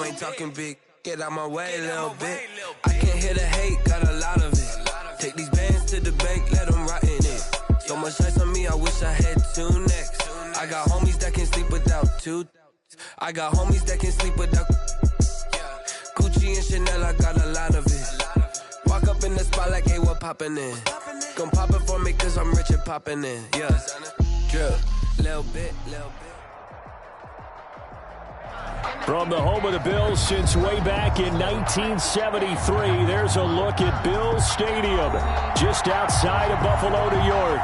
ain't talking big. Get out my way a little bit. I can't hear the hate, got a lot of it. Take these bands to the bank, let them rot in it. So much ice on me, I wish I had two necks. I got homies that can sleep without two. I got homies that can sleep without Gucci and Chanel, I got a lot of it. Walk up in the spot like, hey, what poppin' in? Gon' pop it for me cause I'm rich and poppin' in. Yeah, drip, little bit. From the home of the Bills since way back in 1973, there's a look at Bills Stadium, just outside of Buffalo, New York.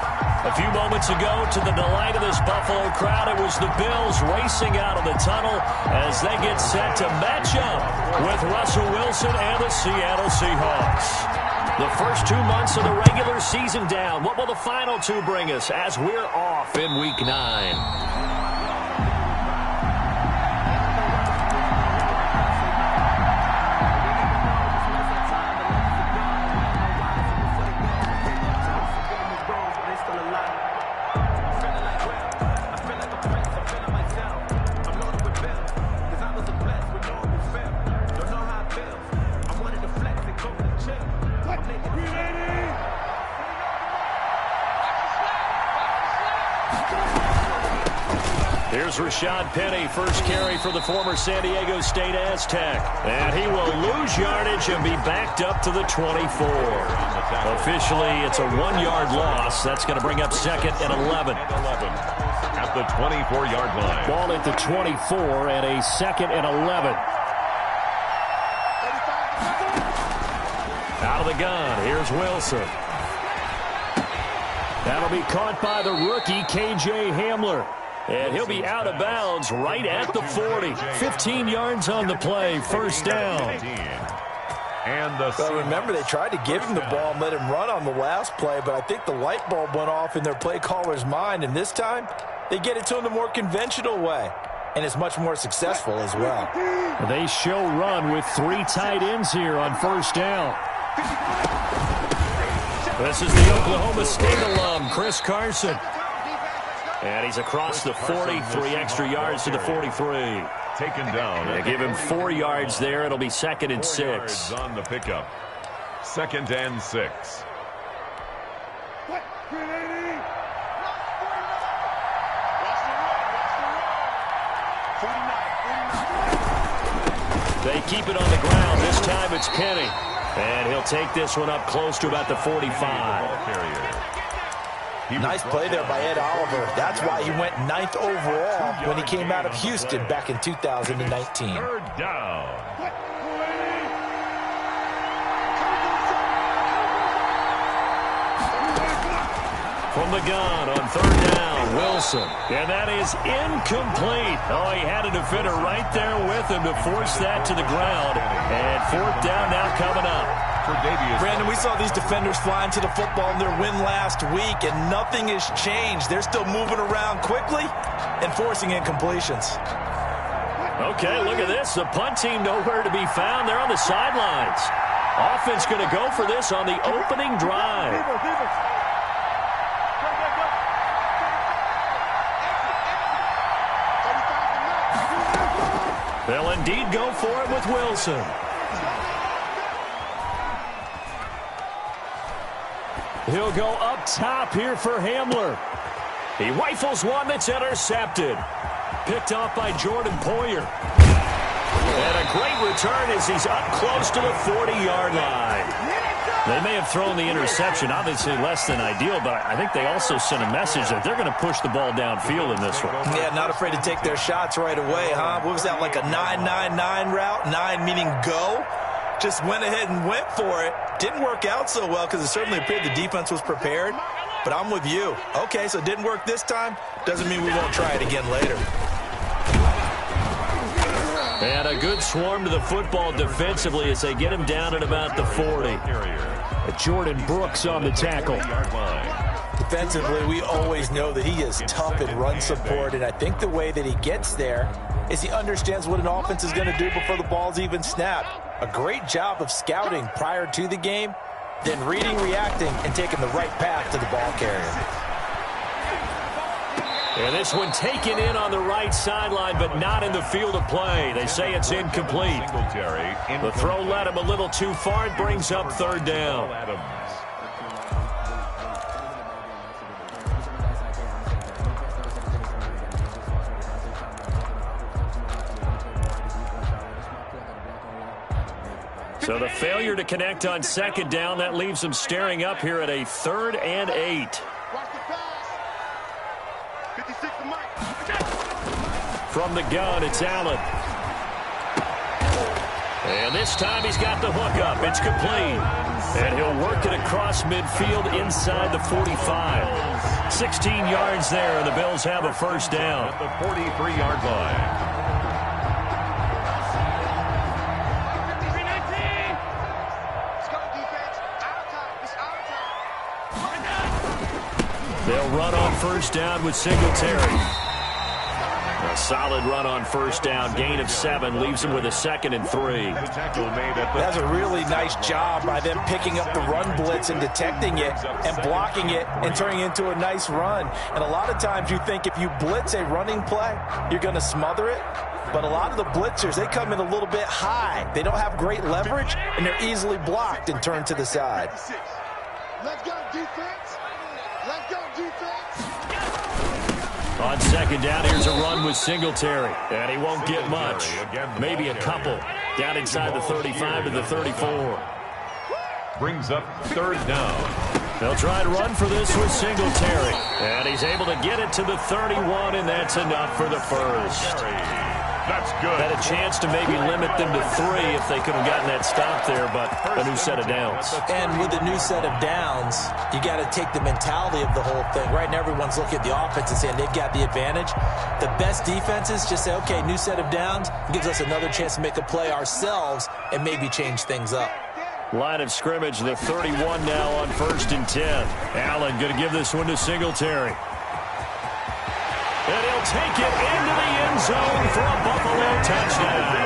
A few moments ago, to the delight of this Buffalo crowd, it was the Bills racing out of the tunnel as they get set to match up with Russell Wilson and the Seattle Seahawks. The first 2 months of the regular season down. What will the final two bring us as we're off in Week 9? Here's Rashad Penny, first carry for the former San Diego State Aztec. And he will lose yardage and be backed up to the 24. Officially, it's a 1-yard loss. That's going to bring up 2nd and 11. At the 24-yard line. Ball at the 24 and a 2nd and 11. Out of the gun, here's Wilson. That'll be caught by the rookie, K.J. Hamler. And he'll be out of bounds right at the 40. 15 yards on the play, first down. Well, remember, they tried to give him the ball and let him run on the last play, but I think the light bulb went off in their play caller's mind, and this time they get it to him the more conventional way, and it's much more successful as well. They show run with 3 tight ends here on first down. This is the Oklahoma State alum, Chris Carson. And he's across the 40, 3 extra yards to the 43. Taken down. They give him 4 yards there. It'll be 2nd and 6. On the pickup. 2nd and 6. They keep it on the ground. This time it's Penny. And he'll take this one up close to about the 45. Nice play there by Ed Oliver. That's why he went 9th overall when he came out of Houston back in 2019. Third down. From the gun on 3rd down, Wilson. And that is incomplete. Oh, he had a defender right there with him to force that to the ground. And 4th down now coming up. Brandon, we saw these defenders flying to the football in their win last week, and nothing has changed. They're still moving around quickly and forcing incompletions. Okay, look at this. The punt team nowhere to be found. They're on the sidelines. Offense going to go for this on the opening drive. They'll indeed go for it with Wilson. He'll go up top here for Hamler. He rifles one that's intercepted. Picked off by Jordan Poyer. And a great return as he's up close to the 40-yard line. They may have thrown the interception, obviously less than ideal, but I think they also sent a message that they're going to push the ball downfield in this one. Yeah, not afraid to take their shots right away, huh? What was that, like a 9-9-9 route? 9 meaning go? Just went ahead and went for it. Didn't work out so well because it certainly appeared the defense was prepared. But I'm with you. Okay, so it didn't work this time. Doesn't mean we won't try it again later. And a good swarm to the football defensively as they get him down at about the 40. Jordan Brooks on the tackle. Defensively, we always know that he is tough in run support, and I think the way that he gets there is he understands what an offense is going to do before the ball's even snapped. A great job of scouting prior to the game, then reading, reacting, and taking the right path to the ball carrier. And this one taken in on the right sideline, but not in the field of play. They say it's incomplete. The throw led him a little too far. It brings up third down. So the failure to connect on second down, that leaves them staring up here at a 3rd and 8. From the gun, it's Allen. And this time he's got the hook up. It's complete. And he'll work it across midfield inside the 45. 16 yards there, and the Bills have a first down. At the 43-yard line. They'll run on first down with Singletary. A solid run on first down. Gain of 7 leaves him with a 2nd and 3. That's a really nice job by them picking up the run blitz and detecting it and blocking it and turning it into a nice run. And a lot of times you think if you blitz a running play, you're going to smother it. But a lot of the blitzers, they come in a little bit high. They don't have great leverage, and they're easily blocked and turned to the side. Let's go, defense. Let's go, defense. On second down, here's a run with Singletary. And he won't get much. Maybe a couple. Down inside the 35 to the 34. Brings up third down. They'll try to run for this with Singletary. And he's able to get it to the 31, and that's enough for the first. That's good. Had a chance to maybe limit them to 3 if they could have gotten that stop there, but a new set of downs. And with a new set of downs, you got to take the mentality of the whole thing. Right now, everyone's looking at the offense and saying they've got the advantage. The best defenses just say, okay, new set of downs gives us another chance to make a play ourselves and maybe change things up. Line of scrimmage, the 31 now on 1st and 10. Allen going to give this one to Singletary. And he'll take it into the end zone for a Buffalo touchdown.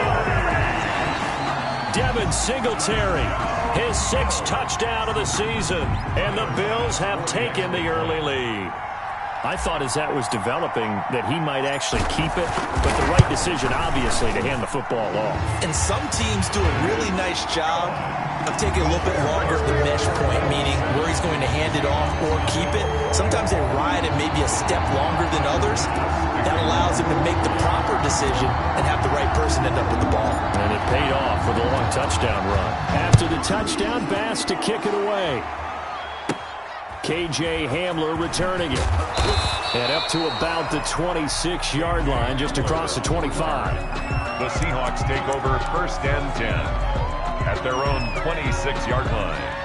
Devin Singletary, his 6th touchdown of the season. And the Bills have taken the early lead. I thought as that was developing that he might actually keep it, but the right decision, obviously, to hand the football off. And some teams do a really nice job of taking a little bit longer at the mesh point, meaning where he's going to hand it off or keep it. Sometimes they ride it maybe a step longer than others. That allows him to make the proper decision and have the right person end up with the ball. And it paid off with a long touchdown run. After the touchdown, Bass to kick it away. K.J. Hamler returning it. And up to about the 26-yard line, just across the 25. The Seahawks take over 1st and 10 at their own 26-yard line.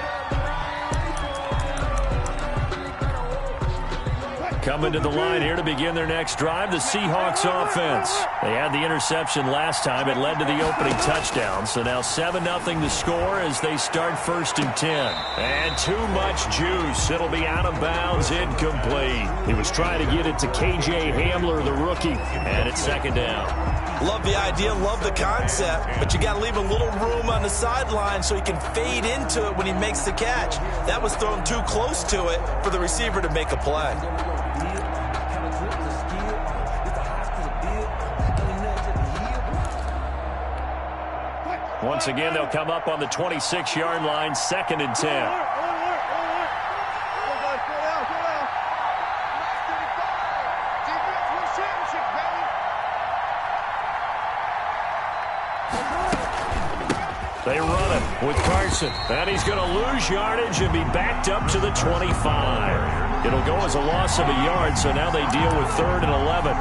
Coming to the line here to begin their next drive, the Seahawks offense. They had the interception last time. It led to the opening touchdown. So now 7-0 the score as they start 1st and 10. And too much juice. It'll be out of bounds, incomplete. He was trying to get it to K.J. Hamler, the rookie. And it's 2nd down. Love the idea, love the concept, but you got to leave a little room on the sideline so he can fade into it when he makes the catch. That was thrown too close to it for the receiver to make a play. Once again, they'll come up on the 26-yard line, 2nd and 10. They run it with Carson. And he's going to lose yardage and be backed up to the 25. It'll go as a loss of a yard, so now they deal with 3rd and 11.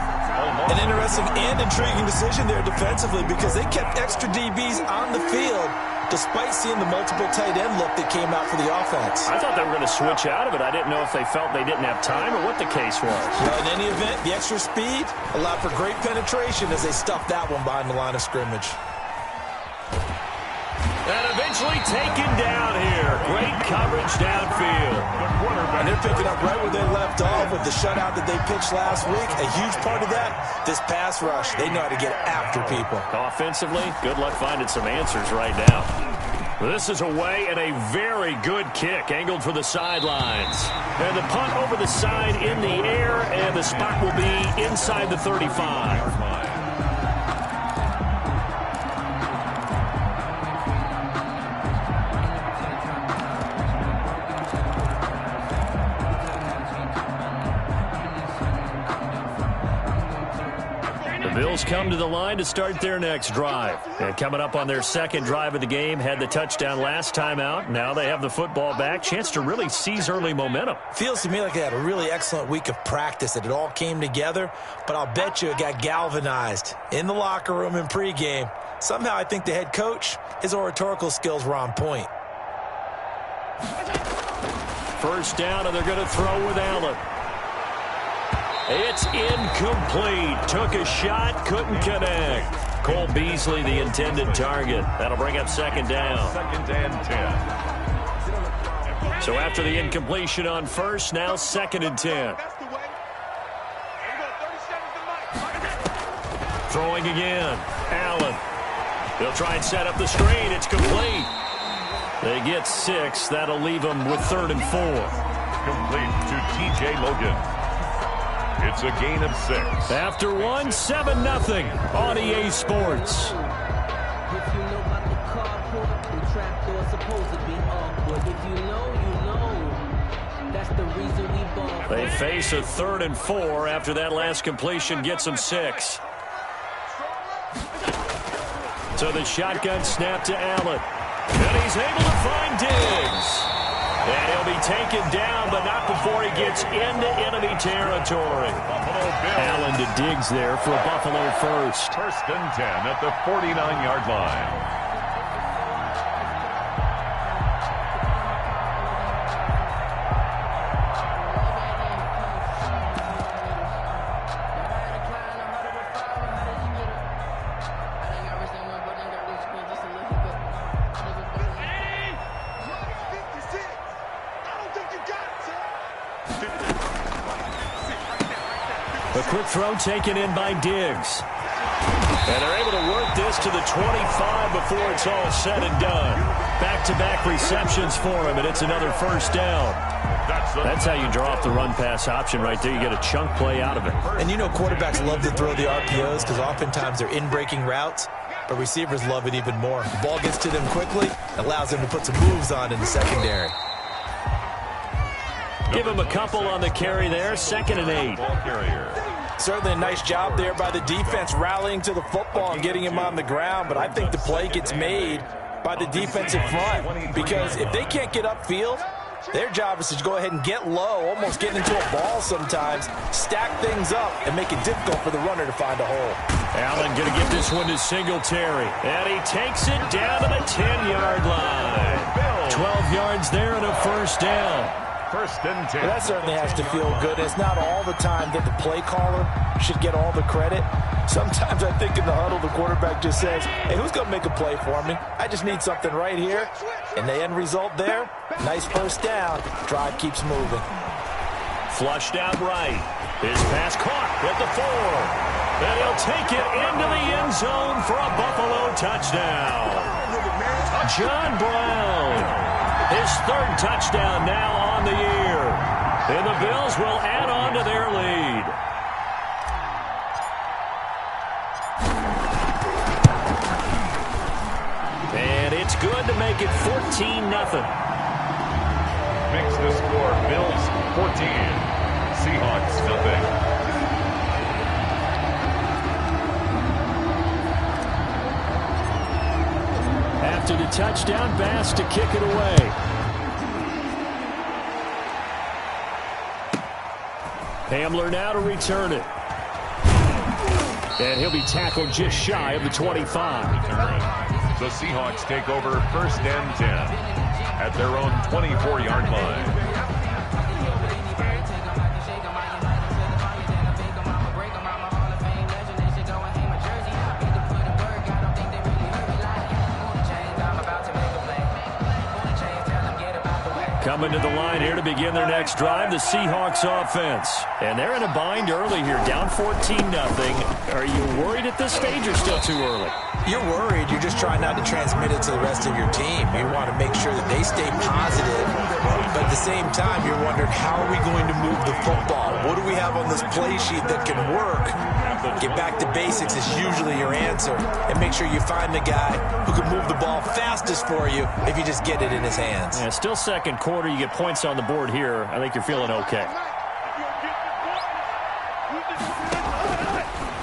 An interesting and intriguing decision there defensively because they kept extra DBs on the field despite seeing the multiple tight end look that came out for the offense. I thought they were going to switch out of it. I didn't know if they felt they didn't have time or what the case was. Well, in any event, the extra speed allowed for great penetration as they stuffed that one behind the line of scrimmage. And eventually taken down here. Great coverage downfield. And they're picking up right where they left off with the shutout that they pitched last week. A huge part of that, this pass rush. They know how to get after people. Offensively, good luck finding some answers right now. This is away and a very good kick angled for the sidelines. And the punt over the side in the air, and the spot will be inside the 35. Bills come to the line to start their next drive. And coming up on their second drive of the game, had the touchdown last time out. Now they have the football back. Chance to really seize early momentum. Feels to me like they had a really excellent week of practice, that it all came together. But I'll bet you it got galvanized in the locker room in pregame. Somehow I think the head coach, his oratorical skills were on point. First down, and they're going to throw with Allen. It's incomplete. Took a shot, couldn't connect. Cole Beasley, the intended target. That'll bring up second down. Second and 10. So after the incompletion on first, now second and 10. Throwing again. Allen. He'll try and set up the screen. It's complete. They get 6. That'll leave them with 3rd and 4. Complete to T.J. Logan. It's a gain of 6. After 1, 7-0 on EA Sports. They face a 3rd and 4 after that last completion gets them 6. So the shotgun snap to Allen. And he's able to find Diggs. And he'll be taken down, but not before he gets into enemy territory. Allen to Diggs there for a Buffalo first. First and 10 at the 49-yard line. A quick throw taken in by Diggs. And they're able to work this to the 25 before it's all said and done. Back-to-back receptions for him, and it's another first down. That's how you draw up the run-pass option right there. You get a chunk play out of it. And you know quarterbacks love to throw the RPOs because oftentimes they're in-breaking routes, but receivers love it even more. The ball gets to them quickly, allows them to put some moves on in the secondary. Give him a couple on the carry there, 2nd and 8. Certainly a nice job there by the defense rallying to the football and getting him on the ground, but I think the play gets made by the defensive front because if they can't get upfield, their job is to go ahead and get low, almost get into a ball sometimes, stack things up, and make it difficult for the runner to find a hole. Allen going to get this one to Singletary, and he takes it down to the 10-yard line. 12 yards there and a first down. First and 10. Well, that certainly has to feel good. It's not all the time that the play caller should get all the credit. Sometimes I think in the huddle, the quarterback just says, hey, who's going to make a play for me? I just need something right here. And the end result there, nice first down. Drive keeps moving. Flushed out right. His pass caught at the 4. And he'll take it into the end zone for a Buffalo touchdown. John Brown. His 3rd touchdown now on the year. And the Bills will add on to their lead. And it's good to make it 14-0. Makes the score Bills 14. Seahawks nothing. After the touchdown, Bass to kick it away. Hamler now to return it. And he'll be tackled just shy of the 25. The Seahawks take over first and 10 at their own 24-yard line. Coming to the line here to begin their next drive, the Seahawks offense. And they're in a bind early here, down 14-0. Are you worried at this stage or still too early? You're worried. You're just trying not to transmit it to the rest of your team. You want to make sure that they stay positive. But at the same time, you're wondering, how are we going to move the football? What do we have on this play sheet that can work? Get back to basics is usually your answer. And make sure you find the guy who can move the ball fastest for you if you just get it in his hands. Yeah, still second quarter. You get points on the board here. I think you're feeling okay.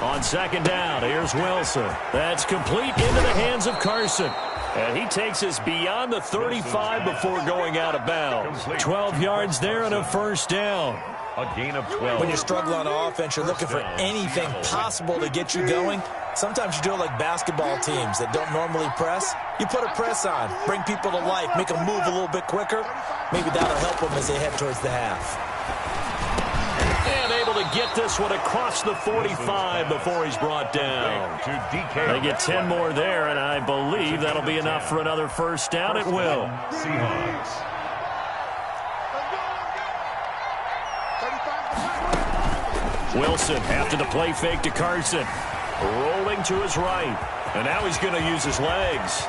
On second down, here's Wilson. That's complete into the hands of Carson. And he takes us beyond the 35 before going out of bounds. 12 yards there and a first down. A gain of 12. When you struggle on offense, you're looking for anything possible to get you going. Sometimes you do it like basketball teams that don't normally press. You put a press on, bring people to life, make them move a little bit quicker. Maybe that'll help them as they head towards the half. And able to get this one across the 45 before he's brought down. They get 10 more there, and I believe that'll be enough for another first down. It will. Seahawks. Wilson after the play fake to Carson. Rolling to his right. And now he's going to use his legs.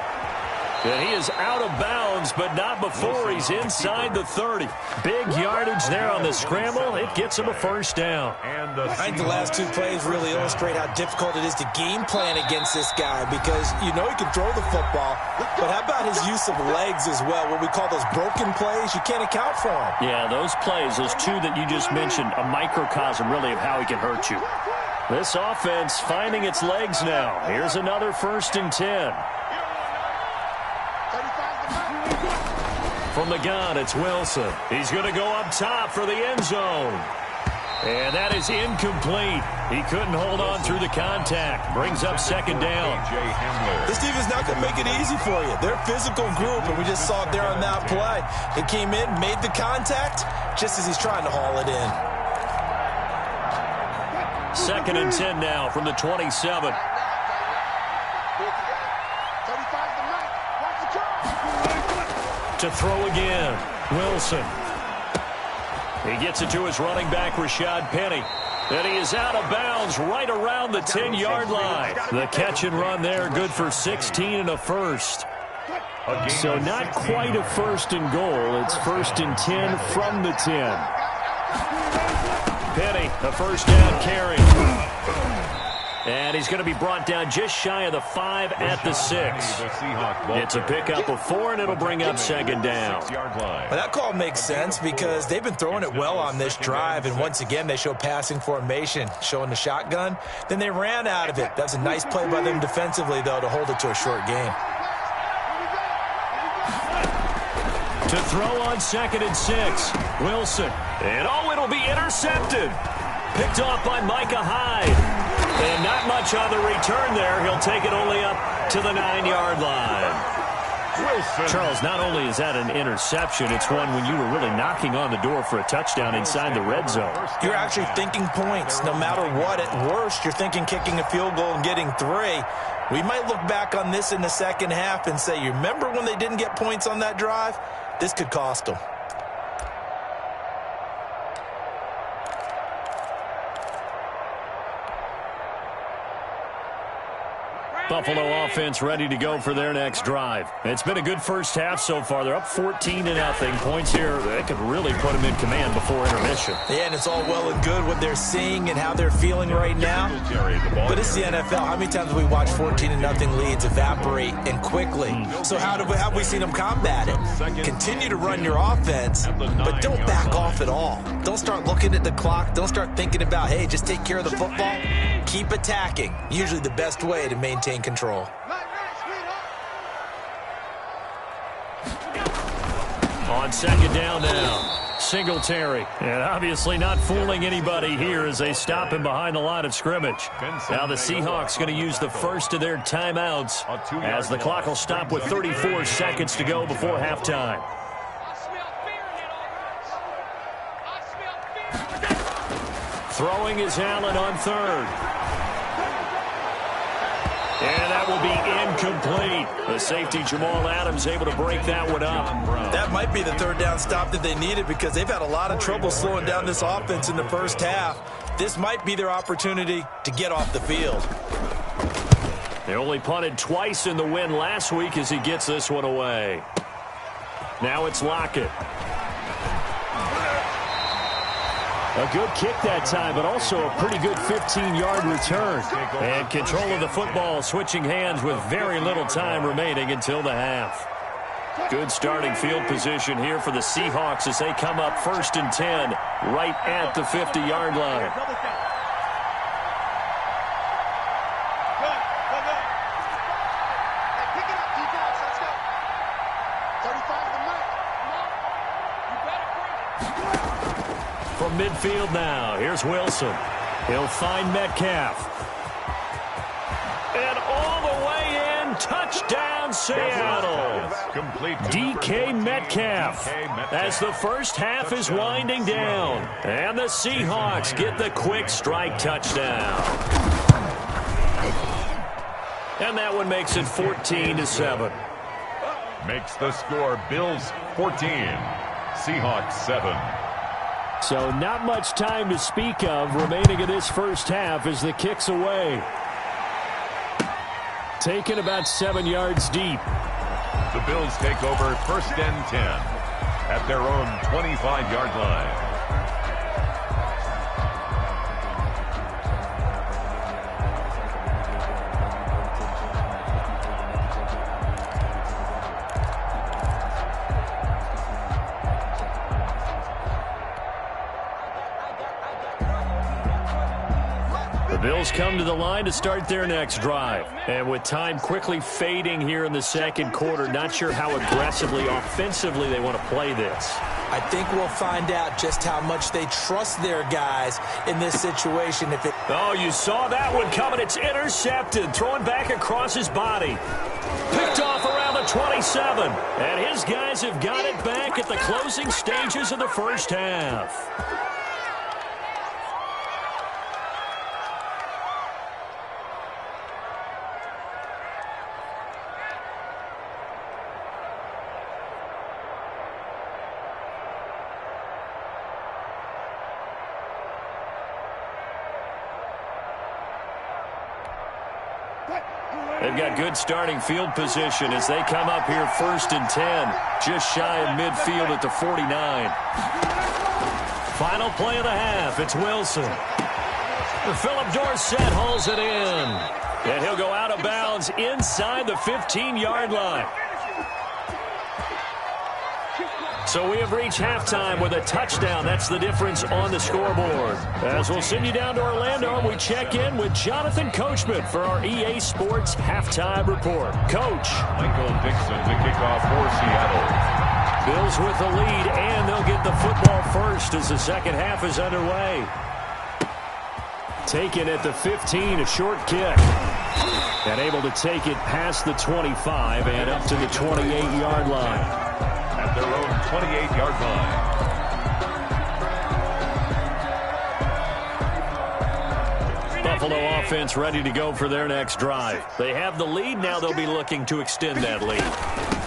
And he is out of bounds, but not before he's inside the 30. Big yardage there on the scramble. It gets him a first down. I think the last two plays really illustrate how difficult it is to game plan against this guy, because you know he can throw the football, but how about his use of legs as well? What we call those broken plays, you can't account for them. Yeah, those plays, those two that you just mentioned, a microcosm really of how he can hurt you. This offense finding its legs now. Here's another 1st and 10. From the gun, it's Wilson. He's going to go up top for the end zone. And that is incomplete. He couldn't hold on through the contact. Brings up second down. This defense is not going to make it easy for you. They're a physical group, and we just saw it there on that play. He came in, made the contact, just as he's trying to haul it in. 2nd and 10 now from the 27. To throw again, Wilson. He gets it to his running back, Rashad Penny. And he is out of bounds right around the 10-yard line. The catch and run there, good for 16 and a first. So not quite a 1st and goal. It's 1st and 10 from the 10. Penny, a first down carry. And he's going to be brought down just shy of the 5 at the 6. It's a pickup of 4, and it'll bring up second down. Well, that call makes sense because they've been throwing it well on this drive, and once again they show passing formation, showing the shotgun. Then they ran out of it. That's a nice play by them defensively, though, to hold it to a short game. To throw on 2nd and 6, Wilson. And it'll be intercepted. Picked off by Micah Hyde. And not much on the return there. He'll take it only up to the 9-yard line. Wilson. Charles, not only is that an interception, it's one when you were really knocking on the door for a touchdown inside the red zone. You're actually thinking points. No matter what, at worst, you're thinking kicking a field goal and getting 3. We might look back on this in the second half and say, you remember when they didn't get points on that drive? This could cost them. Buffalo offense ready to go for their next drive. It's been a good first half so far. They're up 14-0. Points here, they could really put them in command before intermission. Yeah, and it's all well and good what they're seeing and how they're feeling right now. But it's the NFL. How many times have we watched 14-0 leads evaporate and quickly? So how have we seen them combat it? Continue to run your offense, but don't back off at all. Don't start looking at the clock. Don't start thinking about, hey, just take care of the football. Keep attacking. Usually the best way to maintain control. On second down now, Singletary. And obviously not fooling anybody here as they stop him behind the line of scrimmage. Now the Seahawks going to use the first of their timeouts as the clock will stop with 34 seconds to go before halftime. Throwing is Allen on 3rd. And that will be incomplete. The safety, Jamal Adams, able to break that one up. That might be the third down stop that they needed because they've had a lot of trouble slowing down this offense in the first half. This might be their opportunity to get off the field. They only punted twice in the win last week as he gets this one away. Now it's Lockett. A good kick that time, but also a pretty good 15-yard return. And control of the football, switching hands with very little time remaining until the half. Good starting field position here for the Seahawks as they come up 1st and 10, right at the 50-yard line. From midfield now, here's Wilson. He'll find Metcalf. And all the way in, touchdown Seattle. DK Metcalf as the first half is winding down. And the Seahawks get the quick strike touchdown. And that one makes it 14-7. Makes the score Bills 14, Seahawks 7. So not much time to speak of remaining in this first half as the kick's away. Taken about 7 yards deep. The Bills take over 1st and 10 at their own 25-yard line. Bills come to the line to start their next drive. And with time quickly fading here in the second quarter, not sure how aggressively, offensively they want to play this. I think we'll find out just how much they trust their guys in this situation. Oh, you saw that one coming. It's intercepted, throwing back across his body. Picked off around the 27. And his guys have got it back at the closing stages of the first half. They've got good starting field position as they come up here 1st and 10, just shy of midfield at the 49. Final play of the half, it's Wilson. Philip Dorsett hauls it in. And he'll go out of bounds inside the 15-yard line. So we have reached halftime with a touchdown. That's the difference on the scoreboard. As we'll send you down to Orlando, we check in with Jonathan Coachman for our EA Sports Halftime Report. Coach. Michael Dixon to kick off for Seattle. Bills with the lead, and they'll get the football first as the second half is underway. Taken at the 15, a short kick. And able to take it past the 25 and up to the 28-yard line. At their own 28-yard line. Buffalo offense ready to go for their next drive. They have the lead. Now they'll be looking to extend that lead.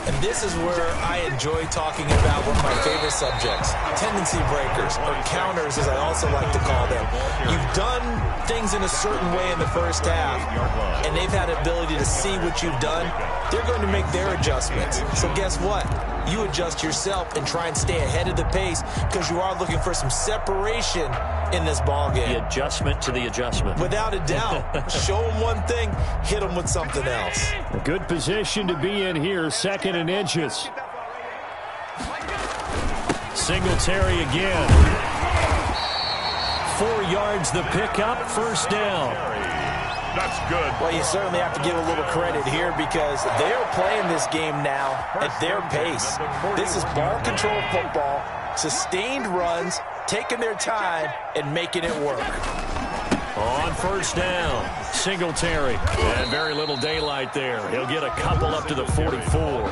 And this is where I enjoy talking about one of my favorite subjects, tendency breakers, or counters as I also like to call them. You've done things in a certain way in the first half, and they've had the ability to see what you've done. They're going to make their adjustments. So guess what? You adjust yourself and try and stay ahead of the pace because you are looking for some separation in this ballgame. The adjustment to the adjustment. Without a doubt. Show them one thing, hit them with something else. A good position to be in here, 2nd and inches. Singletary again. 4 yards the pickup, 1st down. That's good. Well, you certainly have to give a little credit here because they're playing this game now at their pace. This is ball control football, sustained runs, taking their time, and making it work. On 1st down, Singletary. And very little daylight there. He'll get a couple up to the 44.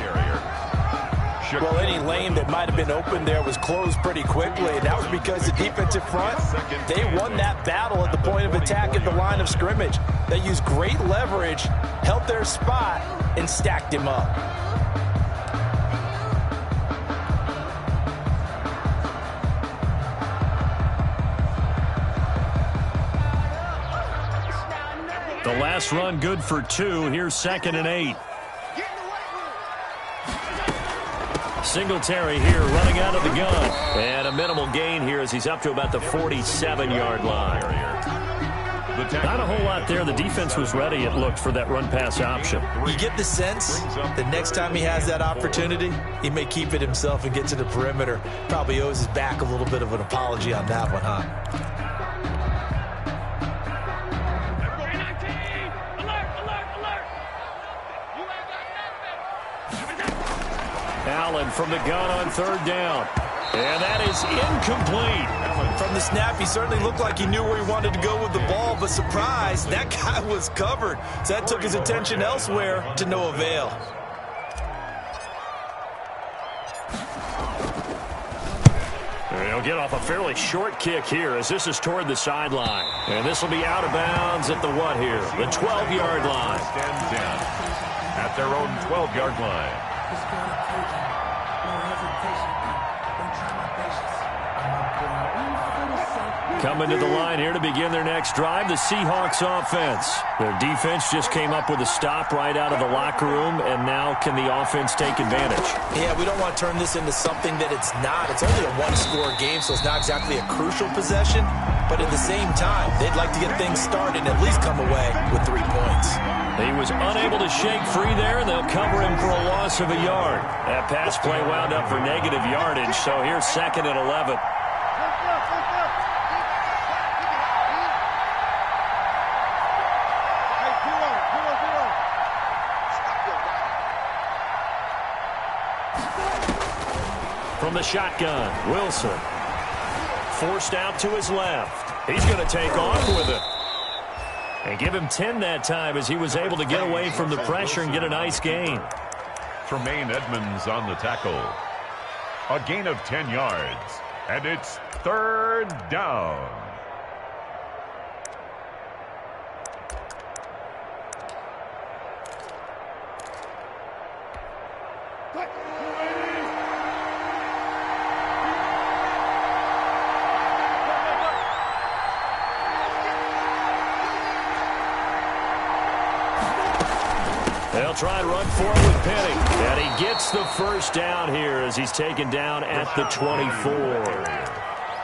Well, any lane that might have been open there was closed pretty quickly, and that was because the defensive front, they won that battle at the point of attack at the line of scrimmage. They used great leverage, held their spot, and stacked him up. The last run good for 2. Here's 2nd and 8. Singletary here running out of the gun. And a minimal gain here as he's up to about the 47-yard line. Not a whole lot there. The defense was ready, it looked, for that run-pass option. You get the sense that next time he has that opportunity, he may keep it himself and get to the perimeter. Probably owes his back a little bit of an apology on that one, huh? Allen from the gun on 3rd down. And that is incomplete. From the snap, he certainly looked like he knew where he wanted to go with the ball, but surprise, that guy was covered. So that took his attention elsewhere to no avail. He'll get off a fairly short kick here as this is toward the sideline. And this will be out of bounds at the what here? The 12-yard line. Stands in at their own 12-yard line. Coming to the line here to begin their next drive, the Seahawks offense. Their defense just came up with a stop right out of the locker room, and now can the offense take advantage? Yeah, we don't want to turn this into something that it's not. It's only a one-score game, so it's not exactly a crucial possession. But at the same time, they'd like to get things started and at least come away with 3 points. He was unable to shake free there, and they'll cover him for a loss of a yard. That pass play wound up for negative yardage, so here's 2nd and 11. From the shotgun, Wilson. Forced out to his left. He's going to take off with it. And give him 10 that time as he was able to get away from the pressure and get a nice gain. Tremaine Edmonds on the tackle. A gain of 10 yards. And it's 3rd down. They'll try and run forward with Penny. And he gets the first down here as he's taken down at the 24.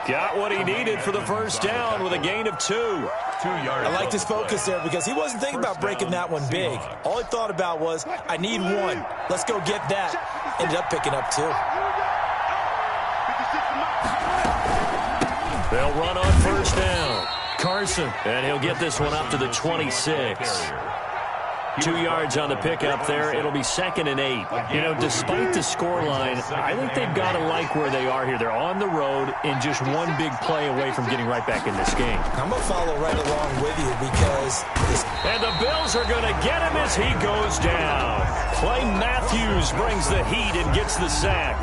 Got what he needed for the first down with a gain of 2. 2 yards. I liked his focus there because he wasn't thinking about breaking that one big. All he thought about was, I need 1. Let's go get that. Ended up picking up 2. They'll run on first down. Carson, and he'll get this one up to the 26. 2 yards on the pickup there. It'll be 2nd and 8. You know, despite the scoreline, I think they've got to like where they are here. They're on the road and just one big play away from getting right back in this game. I'm going to follow right along with you because... And the Bills are going to get him as he goes down. Clay Matthews brings the heat and gets the sack.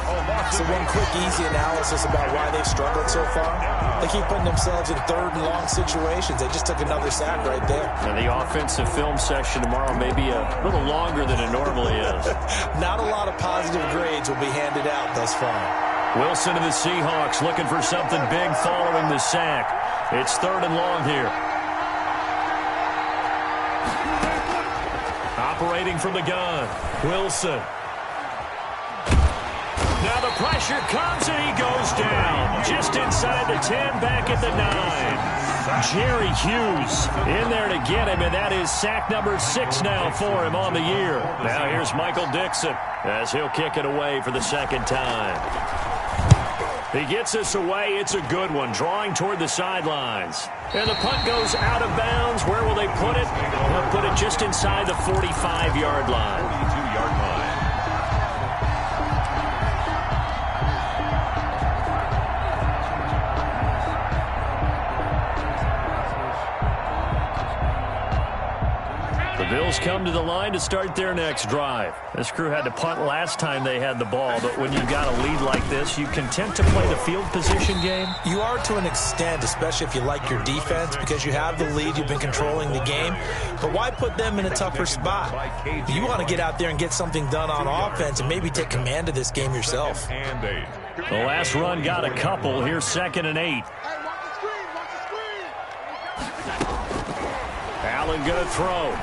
So one quick, easy analysis about why they've struggled so far. They keep putting themselves in 3rd and long situations. They just took another sack right there. And the offensive film session tomorrow may be a little longer than it normally is. Not a lot of positive grades will be handed out thus far. Wilson of the Seahawks looking for something big following the sack. It's 3rd and long here. Operating from the gun, Wilson. Now the pressure comes and he goes down. Just inside the 10, back at the 9. Jerry Hughes in there to get him, and that is sack number 6 now for him on the year. Now here's Michael Dixon as he'll kick it away for the 2nd time. He gets us away. It's a good one, drawing toward the sidelines. And the punt goes out of bounds. Where will they put it? They'll put it just inside the 45-yard line. 42-yard line. The Bills come to the line to start their next drive. This crew had to punt last time they had the ball, but when you've got a lead like this, you content to play the field position game? You are to an extent, especially if you like your defense, because you have the lead, you've been controlling the game. But why put them in a tougher spot? You want to get out there and get something done on offense and maybe take command of this game yourself. The last run got a couple. Here's 2nd and 8. Allen going to throw.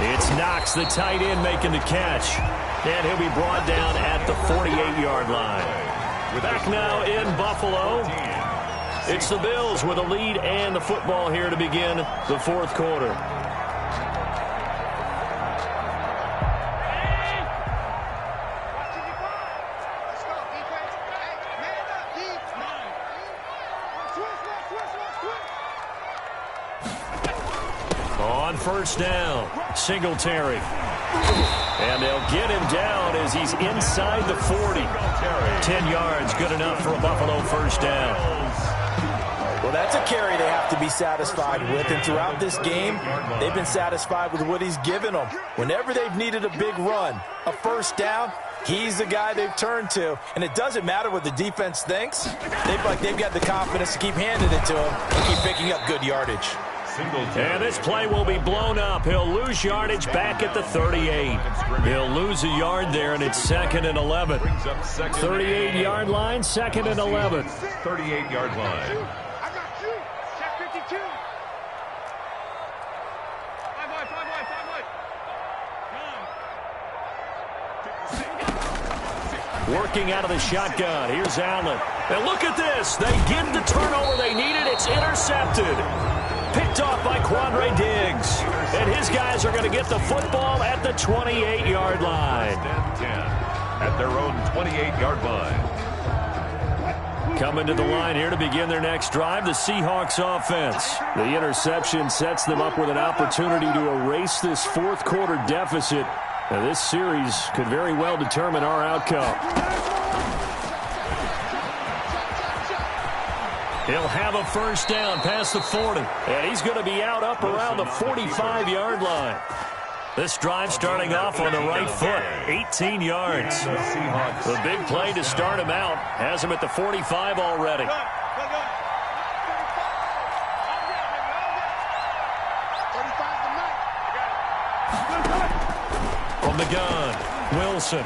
It's Knox, the tight end, making the catch. And he'll be brought down at the 48-yard line. Back now in Buffalo. It's the Bills with a lead and the football here to begin the 4th quarter. On first down, Singletary. And they'll get him down as he's inside the 40. 10 yards, good enough for a Buffalo first down. Well, that's a carry they have to be satisfied with. And throughout this game, they've been satisfied with what he's given them. Whenever they've needed a big run, a first down, he's the guy they've turned to. And it doesn't matter what the defense thinks. They've got the confidence to keep handing it to him and keep picking up good yardage. And this play will be blown up. He'll lose yardage back at the 38. He'll lose a yard there, and it's 2nd and 11. 38-yard line, 2nd and 11. 38-yard line. I got you. Check 52. 5 Working out of the shotgun. Here's Allen. And look at this. They get the turnover they needed. It's intercepted. Picked off by Quandre Diggs. And his guys are going to get the football at the 28-yard line. 10 at their own 28-yard line. Coming to the line here to begin their next drive, the Seahawks offense. The interception sets them up with an opportunity to erase this 4th quarter deficit. Now, this series could very well determine our outcome. He'll have a first down past the 40. And he's going to be out up around the 45-yard line. This drive starting off on the right foot. 18 yards. The big play to start him out has him at the 45 already. From the gun, Wilson.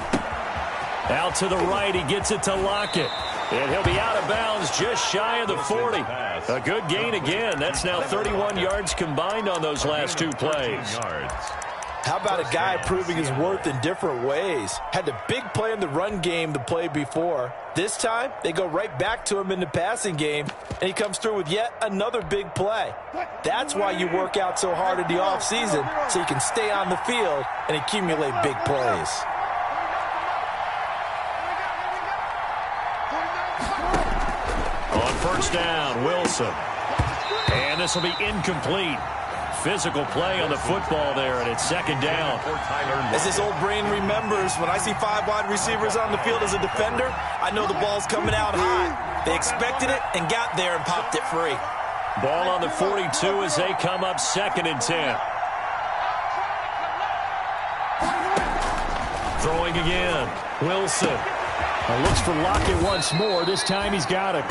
Out to the right, he gets it to Lockett. And he'll be out of bounds just shy of the 40. A good gain again. That's now 31 yards combined on those last 2 plays. How about a guy proving his worth in different ways? Had a big play in the run game the play before. This time, they go right back to him in the passing game, and he comes through with yet another big play. That's why you work out so hard in the offseason, so you can stay on the field and accumulate big plays. On first down, Wilson. And this will be incomplete. Physical play on the football there, and it's 2nd down. As this old brain remembers, when I see 5 wide receivers on the field as a defender, I know the ball's coming out high. They expected it and got there and popped it free. Ball on the 42 as they come up 2nd and 10. Throwing again, Wilson. Looks for Lockett once more. This time he's got it.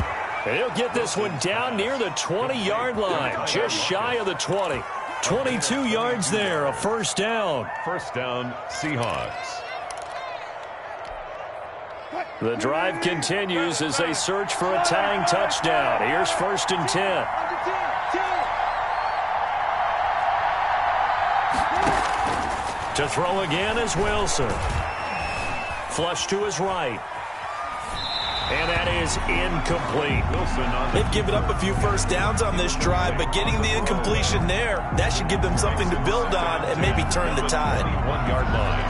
And he'll get this one down near the 20-yard line, just shy of the 20. 22 yards there, a first down. First down, Seahawks. The drive continues as they search for a tying touchdown. Here's 1st and 10. To throw again is Wilson. Flush to his right. And that is incomplete. They've given up a few first downs on this drive, but getting the incompletion there, that should give them something to build on and maybe turn the tide. 1-yard line.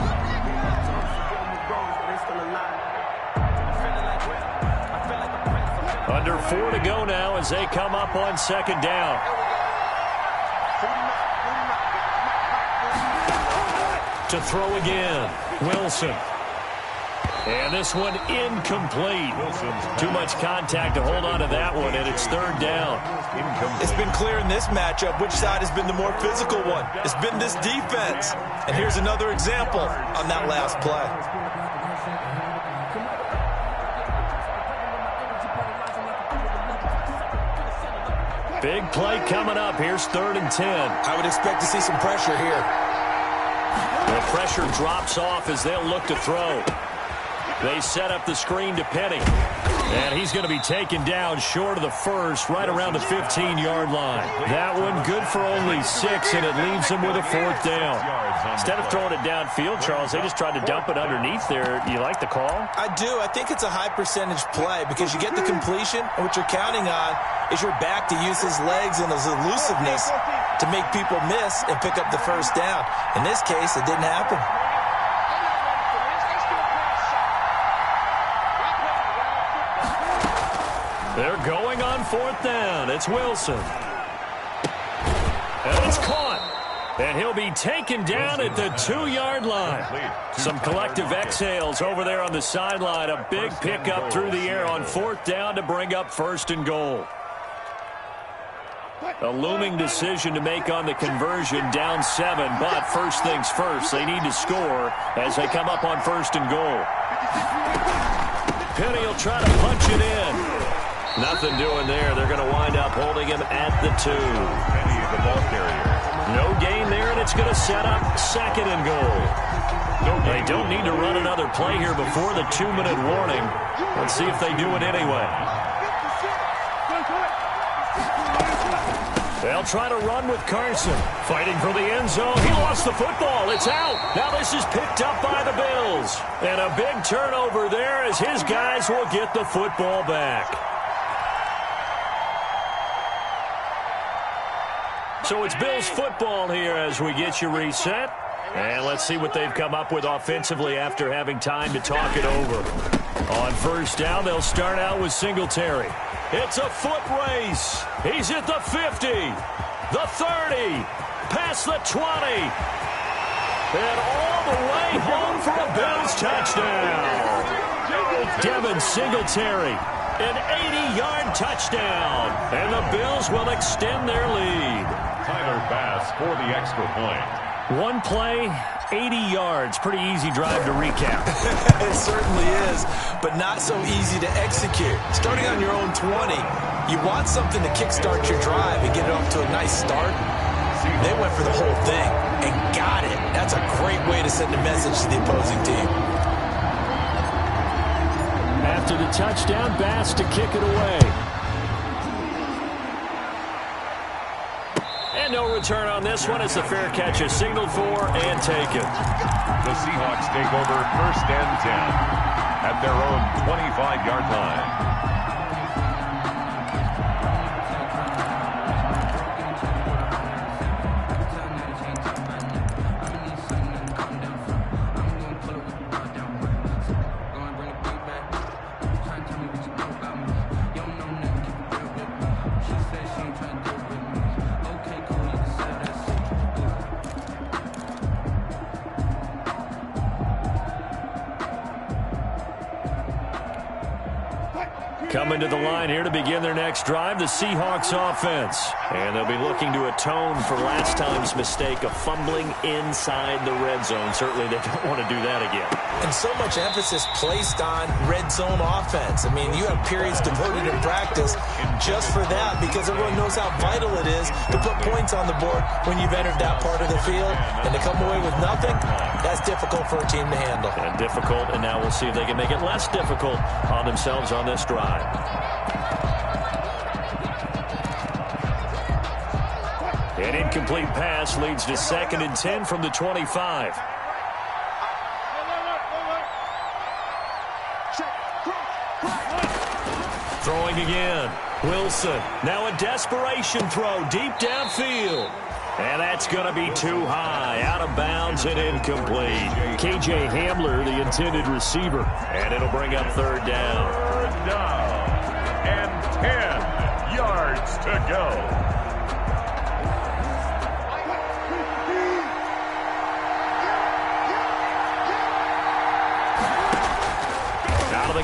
Under 4 to go now as they come up on 2nd down. To throw again, Wilson. And this one incomplete. Too much contact to hold on to that one, and it's third down. It's been clear in this matchup which side has been the more physical one. It's been this defense. And here's another example on that last play. Big play coming up. Here's 3rd and 10. I would expect to see some pressure here. The pressure drops off as they'll look to throw. They set up the screen to Penny. And he's going to be taken down short of the first, right around the 15-yard line. That one good for only 6, and it leaves him with a 4th down. Instead of throwing it downfield, Charles, they just tried to dump it underneath there. You like the call? I do. I think it's a high-percentage play because you get the completion, and what you're counting on is your back to use his legs and his elusiveness to make people miss and pick up the first down. In this case, it didn't happen. They're going on 4th down. It's Wilson. And it's caught. And he'll be taken down at the 2-yard line. Some collective exhales over there on the sideline. A big pickup through the air on 4th down to bring up 1st and goal. A looming decision to make on the conversion, down 7. But first things first, they need to score as they come up on 1st and goal. Penny will try to punch it in. Nothing doing there. They're going to wind up holding him at the 2. Penny, the ball carrier. No gain there, and it's going to set up 2nd and goal. They don't need to run another play here before the 2-minute warning. Let's see if they do it anyway. They'll try to run with Carson. Fighting for the end zone. He lost the football. It's out. Now this is picked up by the Bills. And a big turnover there as his guys will get the football back. So it's Bills football here as we get you reset. And let's see what they've come up with offensively after having time to talk it over. On 1st down, they'll start out with Singletary. It's a foot race. He's at the 50, the 30, past the 20, and all the way home for a Bills touchdown. Devin Singletary, an 80-yard touchdown, and the Bills will extend their lead. Tyler Bass for the extra point. One play, 80 yards. Pretty easy drive to recap. It certainly is, but not so easy to execute. Starting on your own 20, you want something to kickstart your drive and get it off to a nice start. They went for the whole thing and got it. That's a great way to send a message to the opposing team. After the touchdown, Bass to kick it away. And no return on this one as the fair catch is signaled for and taken. The Seahawks take over 1st and 10 at their own 25-yard line. Coming to the line here to begin their next drive, the Seahawks offense. And they'll be looking to atone for last time's mistake of fumbling inside the red zone. Certainly they don't want to do that again. And so much emphasis placed on red zone offense. I mean, you have periods devoted in practice just for that because everyone knows how vital it is to put points on the board when you've entered that part of the field. And to come away with nothing, that's difficult for a team to handle. And difficult, and now we'll see if they can make it less difficult on themselves on this drive. An incomplete pass leads to 2nd and 10 from the 25. Throwing again. Wilson. Now a desperation throw deep downfield. And that's going to be too high. Out of bounds and incomplete. KJ Hamler, the intended receiver. And it'll bring up 3rd down. 3rd down. And 10 yards to go.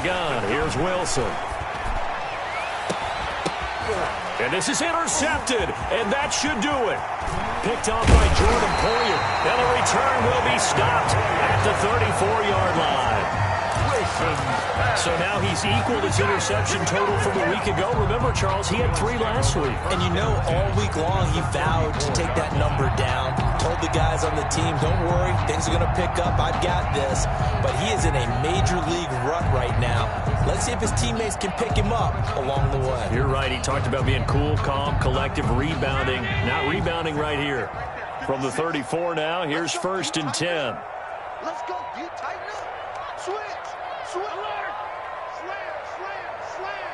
the gun. Here's Wilson. And this is intercepted, and that should do it. Picked off by Jordan Poyer. And the return will be stopped at the 34-yard line. So now he's equaled his interception total from a week ago. Remember, Charles, he had 3 last week. And you know, all week long he vowed to take that number down. Told the guys on the team, don't worry, things are going to pick up. I've got this. But he is in a major league rut right now. Let's see if his teammates can pick him up along the way. You're right. He talked about being cool, calm, collective, rebounding. Not rebounding right here. From the 34 now, here's 1st and 10. Let's go. You tighten up. Switch. Switch. Alert. Slam. Slam. Slam.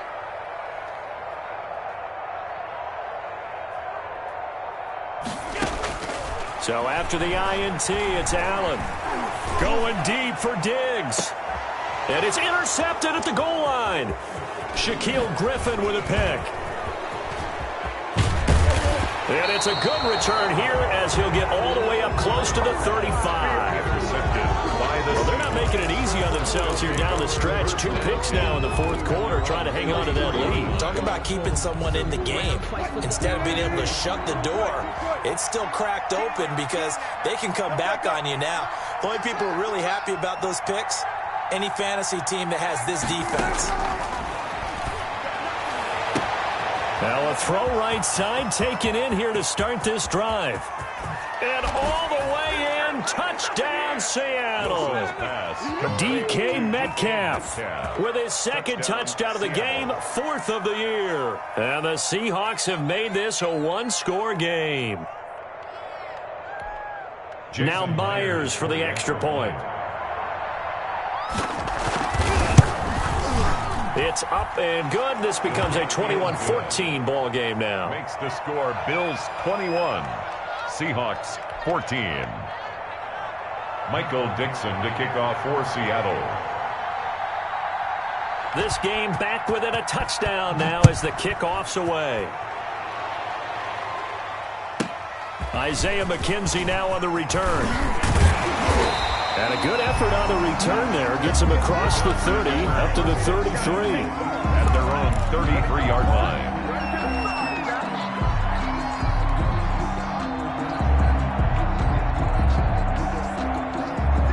So after the INT, it's Allen. Going deep for Diggs. And it's intercepted at the goal line. Shaquille Griffin with a pick. And it's a good return here as he'll get all the way up close to the 35. Well, they're not making it easy on themselves here down the stretch. 2 picks now in the 4th quarter trying to hang on to that lead. Talk about keeping someone in the game. Instead of being able to shut the door, it's still cracked open because they can come back on you now. The only people who are really happy about those picks, any fantasy team that has this defense. Now a throw right side taken in here to start this drive. And all the way in, touchdown Seattle. DK Metcalf with his 2nd touchdown of the game, 4th of the year. And the Seahawks have made this a 1-score game. Now Myers for the extra point. It's up and good. This becomes a 21-14 ball game now. Makes the score Bills 21, Seahawks 14. Michael Dixon to kick off for Seattle. This game back within a touchdown now as the kickoff's away. Isaiah McKenzie now on the return. And a good effort on the return there. Gets him across the 30, up to the 33. At their own 33-yard line.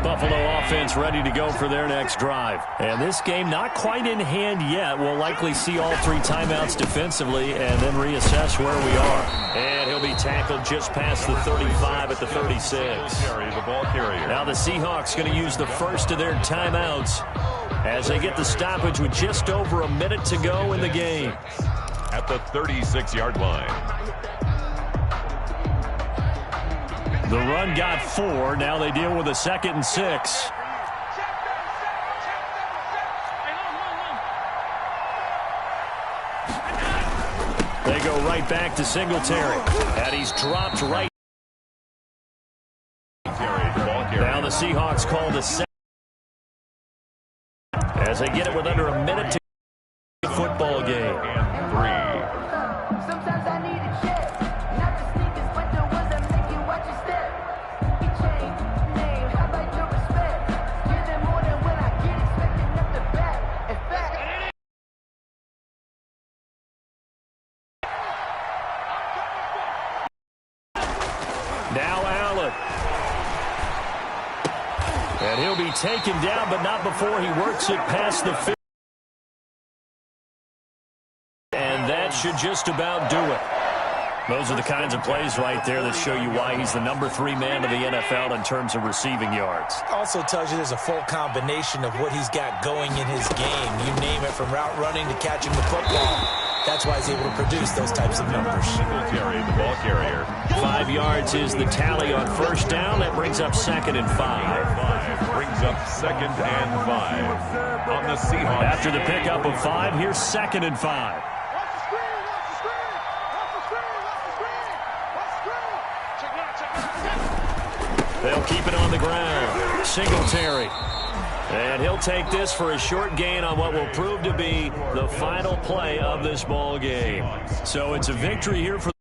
Buffalo offense ready to go for their next drive. And this game not quite in hand yet. We'll likely see all 3 timeouts defensively and then reassess where we are. And he'll be tackled just past the 35 at the 36. The ball carrier. Now the Seahawks going to use the first of their timeouts as they get the stoppage with just over a minute to go in the game. At the 36-yard line. The run got 4. Now they deal with a 2nd and 6. They go right back to Singletary. And he's dropped right. Now the Seahawks call the 2nd. As they get it with under a minute to go. Football game. And 3. Sometimes I need a check. Not the sneakers, but the ones that make you watch your step. You change name, how about your respect? Give them more than when I get expecting up the back. In fact, now Allen. And he'll be taken down, but not before he works it past the 50. And that should just about do it. Those are the kinds of plays right there that show you why he's the number 3 man of the NFL in terms of receiving yards. Also tells you there's a full combination of what he's got going in his game. You name it, from route running to catching the football. That's why he's able to produce those types of numbers. Singletary, the ball carrier. 5 yards is the tally on 1st down. That brings up 2nd and 5. Brings up 2nd and 5 on the Seahawks. After the pickup of 5, here's 2nd and 5. They'll keep it on the ground. Singletary. And he'll take this for a short gain on what will prove to be the final play of this ball game. So it's a victory here for